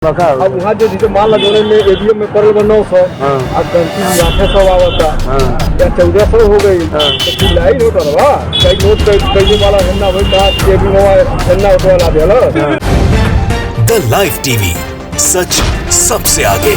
अब वहाँ जो मान जोड़े में एडीएम में पड़ल बा 900 अब गंती 800 आवता या 1400 हो गई तो फिर लाइन होता रहा कई नोट कई वाला हन्ना भाई का केबी मोबाइल हन्ना उठवा ला देला द लाइव टीवी, सच सबसे आगे।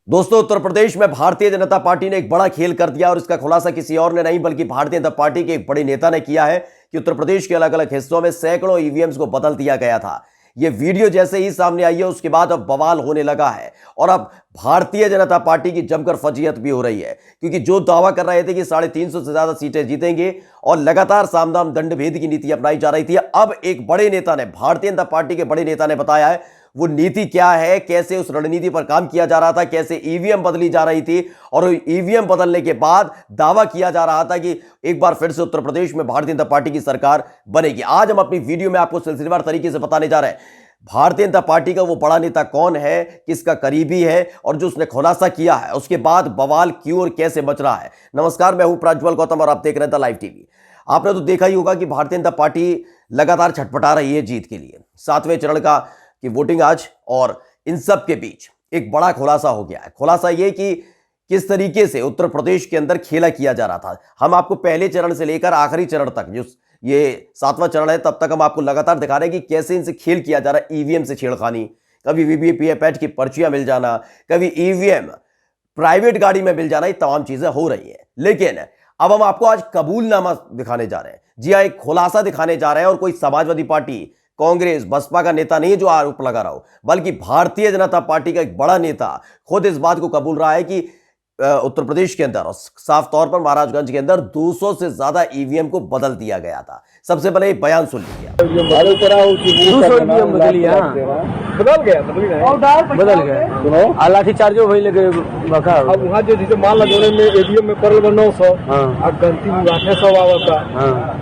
दोस्तों, उत्तर प्रदेश में भारतीय जनता पार्टी ने एक बड़ा खेल कर दिया और इसका खुलासा किसी और ने नहीं बल्कि भारतीय जनता पार्टी के एक बड़े नेता ने किया है कि उत्तर प्रदेश के अलग अलग हिस्सों में सैकड़ों ईवीएम्स को बदल दिया गया था। यह वीडियो जैसे ही सामने आई है उसके बाद अब बवाल होने लगा है और अब भारतीय जनता पार्टी की जमकर फजीहत भी हो रही है, क्योंकि जो दावा कर रहे थे कि 350 से ज्यादा सीटें जीतेंगे और लगातार सामदाम दंडभेद की नीति अपनाई जा रही थी, अब एक बड़े नेता ने, भारतीय जनता पार्टी के बड़े नेता ने बताया है वो नीति क्या है, कैसे उस रणनीति पर काम किया जा रहा था, कैसे ईवीएम बदली जा रही थी और ईवीएम बदलने के बाद दावा किया जा रहा था कि एक बार फिर से उत्तर प्रदेश में भारतीय जनता पार्टी की सरकार बनेगी। आज हम अपनी वीडियो में आपको सिलसिलेवार तरीके से बताने जा रहे हैं भारतीय जनता पार्टी का वो बड़ा नेता कौन है, किसका करीबी है और जो उसने खुलासा किया है उसके बाद बवाल क्यों और कैसे मच रहा है। नमस्कार, मैं हूं प्रज्वल गौतम और आप देख रहे हैं द लाइव टीवी। आपने तो देखा ही होगा कि भारतीय जनता पार्टी लगातार छटपटा रही है जीत के लिए। 7वें चरण का की वोटिंग आज और इन सब के बीच एक बड़ा खुलासा हो गया है। खुलासा यह कि किस तरीके से उत्तर प्रदेश के अंदर खेला किया जा रहा था। हम आपको पहले चरण से लेकर आखिरी चरण तक, जो ये 7वां चरण है, तब तक हम आपको लगातार दिखा रहे हैं कि कैसे इनसे खेल किया जा रहा है। ईवीएम से छेड़खानी, कभी वीवीपैट की पर्चियां मिल जाना, कभी ईवीएम प्राइवेट गाड़ी में मिल जाना, ये तमाम चीजें हो रही हैं। लेकिन अब हम आपको आज कबूलनामा दिखाने जा रहे हैं। जी हाँ, एक खुलासा दिखाने जा रहे हैं और कोई समाजवादी पार्टी, कांग्रेस, बसपा का नेता नहीं जो आरोप लगा रहा हो, बल्कि भारतीय जनता पार्टी का एक बड़ा नेता खुद इस बात को कबूल रहा है कि उत्तर प्रदेश के अंदर और साफ तौर पर महाराजगंज के अंदर 200 से ज्यादा ईवीएम को बदल दिया गया था। सबसे पहले एक बयान सुन लीजिए। 200 ईवीएम बदल गया सुनो लाठीचार्ज हो लगे बका। अब वहाँ जो मान जोड़े में एडीएम में पड़ल बा 900 अब गंती 800 आवता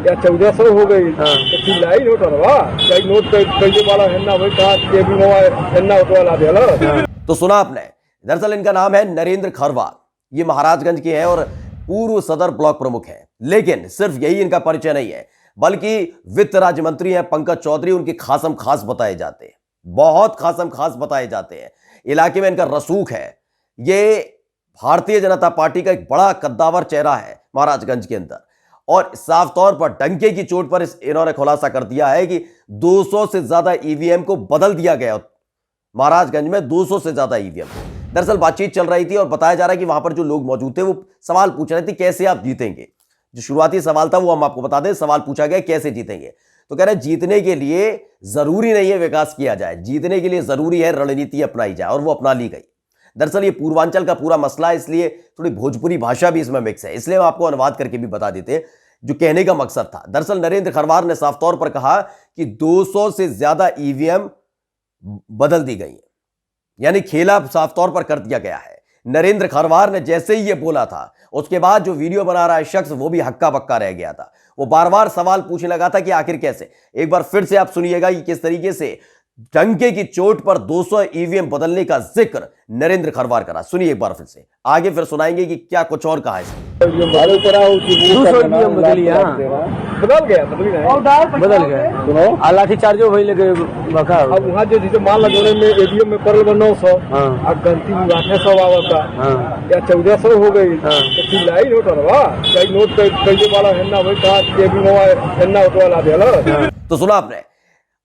या 1400 हो गई तो फिर लाइन होता रहा कई नोट कई वाला हन्ना भाई का केबी मोबाइल हन्ना उठवा ला देला। तो सुना आपने, दरअसल इनका नाम है नरेंद्र खरवार। ये महाराजगंज के हैं और पूर्व सदर ब्लॉक प्रमुख हैं। लेकिन सिर्फ यही इनका परिचय नहीं है, बल्कि वित्त राज्य मंत्री हैं पंकज चौधरी, उनके खासम खास बताए जाते हैं, बहुत खासम खास बताए जाते हैं। इलाके में इनका रसूख है। ये भारतीय जनता पार्टी का एक बड़ा कद्दावर चेहरा है महाराजगंज के अंदर और साफ तौर पर डंके की चोट पर इन्होंने खुलासा कर दिया है कि 200 से ज्यादा ईवीएम को बदल दिया गया। महाराजगंज में 200 से ज्यादा ईवीएम। दरअसल बातचीत चल रही थी और बताया जा रहा है कि वहां पर जो लोग मौजूद थे वो सवाल पूछ रहे थे कैसे आप जीतेंगे। जो शुरुआती सवाल था वो हम आपको बता दें। सवाल पूछा गया कैसे जीतेंगे, तो कह रहे जीतने के लिए जरूरी नहीं है विकास किया जाए, जीतने के लिए जरूरी है रणनीति अपनाई जाए, और वो अपना ली गई। दरअसल ये पूर्वांचल का पूरा मसला है, इसलिए थोड़ी भोजपुरी भाषा भी इसमें मिक्स है, इसलिए हम आपको अनुवाद करके भी बता देते जो कहने का मकसद था। दरअसल नरेंद्र खरवार ने साफ तौर पर कहा कि 200 से ज्यादा ईवीएम बदल दी गई है, यानी खेला साफ तौर पर कर दिया गया है। नरेंद्र खरवार ने जैसे ही ये बोला था उसके बाद जो वीडियो बना रहा है शख्स वो भी हक्का बक्का रह गया था। वो बार बार सवाल पूछने लगा था कि आखिर कैसे। एक बार फिर से आप सुनिएगा कि किस तरीके से डंके की चोट पर 200 ईवीएम बदलने का जिक्र नरेंद्र खरवार करा। सुनिए एक बार फिर से, आगे फिर सुनाएंगे कि क्या कुछ और कहा है। 200 ईवीएम बदल गया सुनो लाठीचार्ज हो लगे बका। अब वहाँ जो मान जोड़े में एडीएम में पड़ल बा 900 अब गंती 800 आवता या 1400 हो गई तो फिर लाइन होता रहा कई नोट कई वाला हन्ना भाई का केबी मोबाइल हन्ना उठवा ला देला। तो सुना आपने।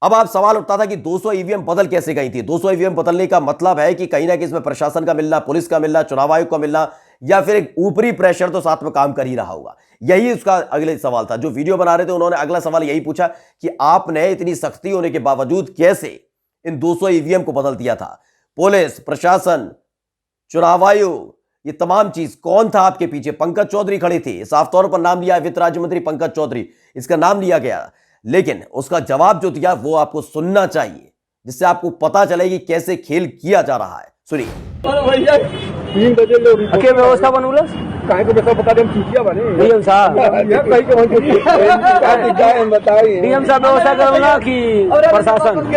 अब आप सवाल उठता था कि 200 ईवीएम बदल कैसे गई थी। 200 ईवीएम बदलने का मतलब है कि कहीं ना कहीं इसमें प्रशासन का मिलना, पुलिस का मिलना, चुनाव आयोग का मिलना, या फिर एक ऊपरी प्रेशर तो साथ में काम कर ही रहा होगा। यही उसका अगले सवाल था। जो वीडियो बना रहे थे उन्होंने अगला सवाल यही पूछा कि आपने इतनी सख्ती होने के बावजूद कैसे इन 200 ईवीएम को बदल दिया था। पुलिस, प्रशासन, चुनाव आयोग, ये तमाम चीज कौन था आपके पीछे? पंकज चौधरी खड़े थे, साफ तौर पर नाम लिया वित्त राज्य मंत्री पंकज चौधरी, इसका नाम लिया गया। लेकिन उसका जवाब जो दिया वो आपको सुनना चाहिए, जिससे आपको पता चले कि कैसे खेल किया जा रहा है। सुनिए। 3 बजे लोग व्यवस्था बनूलस काहे को बेटा बता दे हम चूतिया बने डीएम साहब कहीं के बताइए डीएम साहब व्यवस्था करना कि प्रशासन कि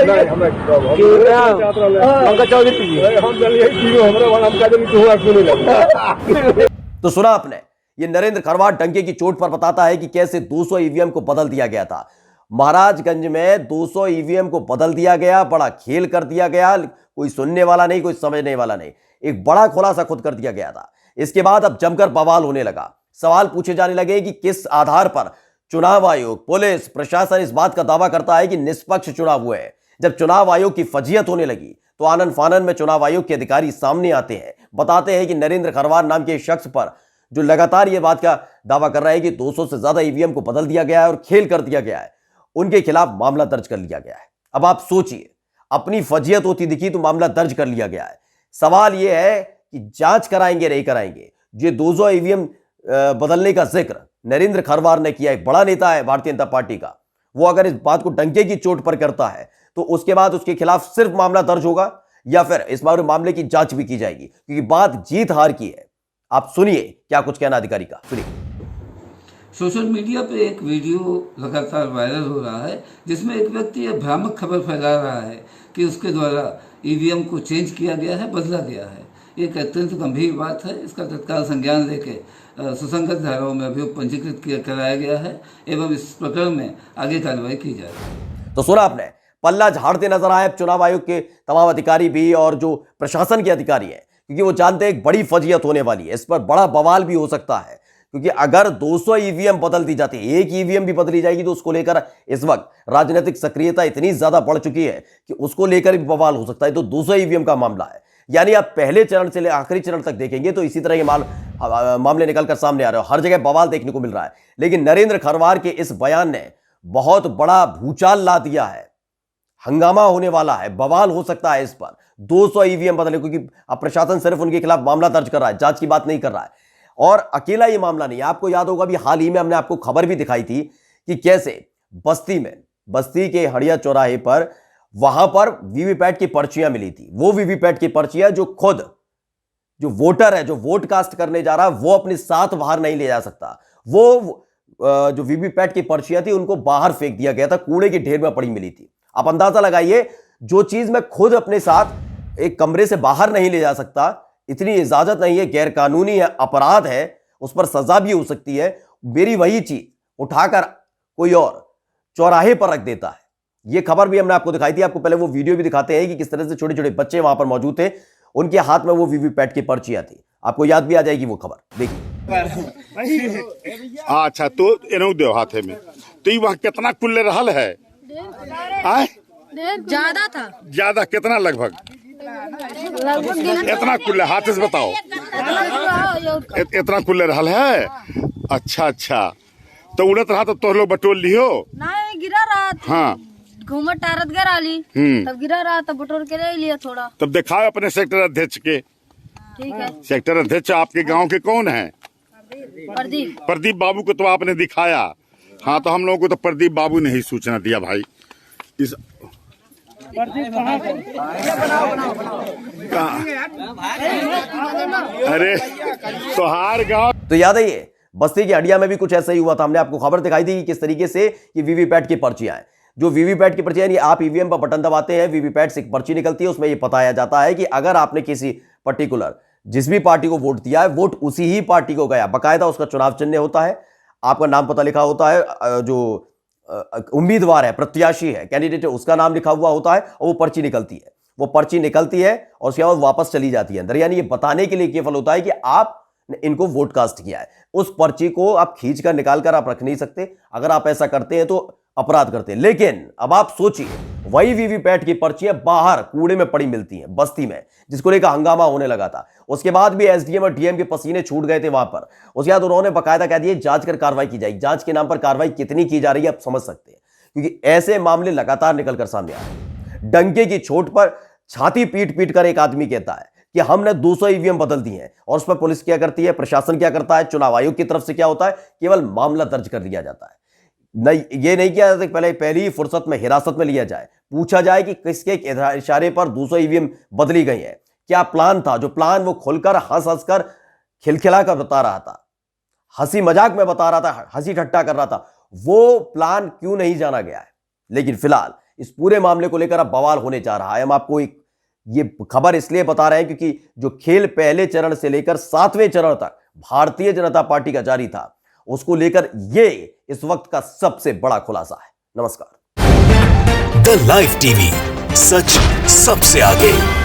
पंकज चौधरी हम चलिए टीवी हमरे वाला हम काजे नहीं हुआ सुने लगे। तो सुना आपने, ये नरेंद्र खरवार डंके की चोट पर बताता है कि कैसे 200 ईवीएम को बदल दिया गया था। महाराजगंज में 200 ईवीएम को बदल दिया गया, बड़ा खेल कर दिया गया, कोई सुनने वाला नहीं, कोई समझने वाला नहीं, एक बड़ा खुलासा खुद कर दिया गया था। इसके बाद अब जमकर बवाल होने लगा, सवाल पूछे जाने लगे कि किस आधार पर चुनाव आयोग, पुलिस, प्रशासन इस बात का दावा करता है कि निष्पक्ष चुनाव हुए हैं। जब चुनाव आयोग की फजीयत होने लगी तो आनन फानन में चुनाव आयोग के अधिकारी सामने आते हैं, बताते हैं कि नरेंद्र खरवार नाम के शख्स पर, जो लगातार यह बात का दावा कर रहा है कि 200 से ज्यादा ईवीएम को बदल दिया गया है और खेल कर दिया गया है, उनके खिलाफ मामला दर्ज कर लिया गया है। अब आप सोचिए, अपनी फजीयत होती दिखी तो मामला दर्ज कर लिया गया है। सवाल यह है कि जांच कराएंगे नहीं कराएंगे। ये 200 ईवीएम बदलने का जिक्र नरेंद्र खरवार ने किया, एक बड़ा नेता है भारतीय जनता पार्टी का, वो अगर इस बात को डंके की चोट पर करता है तो उसके बाद उसके खिलाफ सिर्फ मामला दर्ज होगा या फिर इस मामले की जांच भी की जाएगी, क्योंकि बात जीत हार की है। आप सुनिए क्या कुछ कहना अधिकारी का, सुनिए। सोशल मीडिया पे एक वीडियो लगातार वायरल हो रहा है जिसमें एक व्यक्ति यह भ्रामक खबर फैला रहा है कि उसके द्वारा ईवीएम को चेंज किया गया है, बदला गया है। एक अत्यंत गंभीर बात है। इसका तत्काल संज्ञान लेके सुसंगत धाराओं में अभियोग पंजीकृत कराया गया है एवं इस प्रकरण में आगे कार्रवाई की जाएगी। तो सुना आपने, पल्ला झाड़ते नजर आए चुनाव आयोग के तमाम अधिकारी भी और जो प्रशासन के अधिकारी हैं, क्योंकि वो जानते हैं एक बड़ी फजीयत होने वाली है, इस पर बड़ा बवाल भी हो सकता है। क्योंकि अगर 200 ईवीएम बदल दी जाती है, एक ईवीएम भी बदली जाएगी, तो उसको लेकर इस वक्त राजनीतिक सक्रियता इतनी ज्यादा बढ़ चुकी है कि उसको लेकर भी बवाल हो सकता है। तो 200 ईवीएम का मामला है, यानी आप पहले चरण से ले आखिरी चरण तक देखेंगे तो इसी तरह के मामले निकलकर सामने आ रहे हो, हर जगह बवाल देखने को मिल रहा है। लेकिन नरेंद्र खरवार के इस बयान ने बहुत बड़ा भूचाल ला दिया है, हंगामा होने वाला है, बवाल हो सकता है इस पर। 200 ईवीएम बदले, क्योंकि अब प्रशासन सिर्फ उनके खिलाफ मामला दर्ज कर रहा है, जांच की बात नहीं कर रहा है। और अकेला ये मामला नहीं, आपको याद होगा भी हाल ही में हमने आपको खबर भी दिखाई थी कि कैसे बस्ती के हड़िया चौराहे पर, वहां पर वीवीपैट की पर्चियां मिली थी। वो वीवीपैट की पर्चियां जो वोटर है, जो वोट कास्ट करने जा रहा है, वो अपने साथ बाहर नहीं ले जा सकता। वो जो वीवीपैट की पर्चियां थी उनको बाहर फेंक दिया गया था, कूड़े के ढेर में पड़ी मिली थी। आप अंदाजा लगाइए, जो चीज मैं खुद अपने साथ एक कमरे से बाहर नहीं ले जा सकता, इतनी इजाजत नहीं है, गैर कानूनी है, अपराध है, उस पर सजा भी हो सकती है, मेरी वही चीज उठाकर कोई और चौराहे पर रख देता है। यह खबर भी हमने आपको दिखाई थी। आपको पहले वो वीडियो भी दिखाते हैं कि किस तरह से छोटे छोटे बच्चे वहां पर मौजूद थे, उनके हाथ में वो वीवीपैट की पर्चियां थी। आपको याद भी आ जाएगी वो खबर, देखिए। अच्छा, तो एनौ देव हाथे में तो ये वहाँ कितना कुल्ले रहल है? ज्यादा कितना? लगभग इतना कुल्ले हाथ से बताओ, इतना कुल्ले रहल है। अच्छा, तो उड़त रहा तो लोग बटोल लियो? नहीं, गिरा रहा। हाँ, घूमत टारत गिरा ली, तब गिरा रहा, तब बटोर के ले लिया थोड़ा। तब दिखाओ अपने सेक्टर अध्यक्ष के। ठीक है। सेक्टर अध्यक्ष आपके गांव के कौन है? प्रदीप बाबू को तो आपने दिखाया। हाँ, तो हम लोगों को तो प्रदीप बाबू ने ही सूचना दिया भाई। इस अरे तोहार गांव तो याद है, ये बस्ती की हड़िया में भी कुछ ऐसा ही हुआ था। हमने आपको खबर दिखाई थी कि किस तरीके से ये वीवीपैट की पर्चियां हैं। जो वीवीपैट की पर्चियां, यानी आप ईवीएम पर बटन दबाते हैं, वीवीपैट से एक पर्ची निकलती है, उसमें ये बताया जाता है कि अगर आपने किसी पर्टिकुलर जिस भी पार्टी को वोट दिया है, वोट उसी ही पार्टी को गया। बाकायदा उसका चुनाव चिन्ह होता है, आपका नाम पता लिखा होता है, जो उम्मीदवार है, प्रत्याशी है, कैंडिडेट है, उसका नाम लिखा हुआ होता है, और वो पर्ची निकलती है। वो पर्ची निकलती है और उसके बाद वापस चली जाती है अंदर। यानी ये बताने के लिए केवल होता है कि आपने इनको वोट कास्ट किया है। उस पर्ची को आप खींच कर निकाल कर आप रख नहीं सकते। अगर आप ऐसा करते हैं तो अपराध करते हैं। लेकिन अब आप सोचिए, वही वीवीपैट की पर्चियां बाहर कूड़े में पड़ी मिलती हैं बस्ती में, जिसको लेकर हंगामा होने लगा था। उसके बाद भी एसडीएम और डीएम के पसीने छूट गए थे वहां पर। उसके बाद उन्होंने बाकायदा कह दिया जांच कर कार्रवाई की जाएगी। जांच के नाम पर कार्रवाई कितनी की जा रही है आप समझ सकते हैं, क्योंकि ऐसे मामले लगातार निकलकर सामने आ रहे हैं। डंके की चोट पर छाती पीट पीट कर एक आदमी कहता है कि हमने 200 ईवीएम बदल दी हैं, और उस पर पुलिस क्या करती है, प्रशासन क्या करता है, चुनाव आयोग की तरफ से क्या होता है, केवल मामला दर्ज कर लिया जाता है। नहीं, ये नहीं किया जाता कि पहली फुर्सत में हिरासत में लिया जाए, पूछा जाए कि किसके इशारे पर 200 ईवीएम बदली गई है, क्या प्लान था। जो प्लान वो खुलकर हंस कर खिलखिला कर बता रहा था, हंसी मजाक में बता रहा था, हंसी ठट्टा कर रहा था, वो प्लान क्यों नहीं जाना गया है। लेकिन फिलहाल इस पूरे मामले को लेकर अब बवाल होने जा रहा है। हम आपको ये खबर इसलिए बता रहे हैं क्योंकि जो खेल पहले चरण से लेकर 7वें चरण तक भारतीय जनता पार्टी का जारी था, उसको लेकर ये इस वक्त का सबसे बड़ा खुलासा है। नमस्कार। द लाइव टीवी, सच सबसे आगे।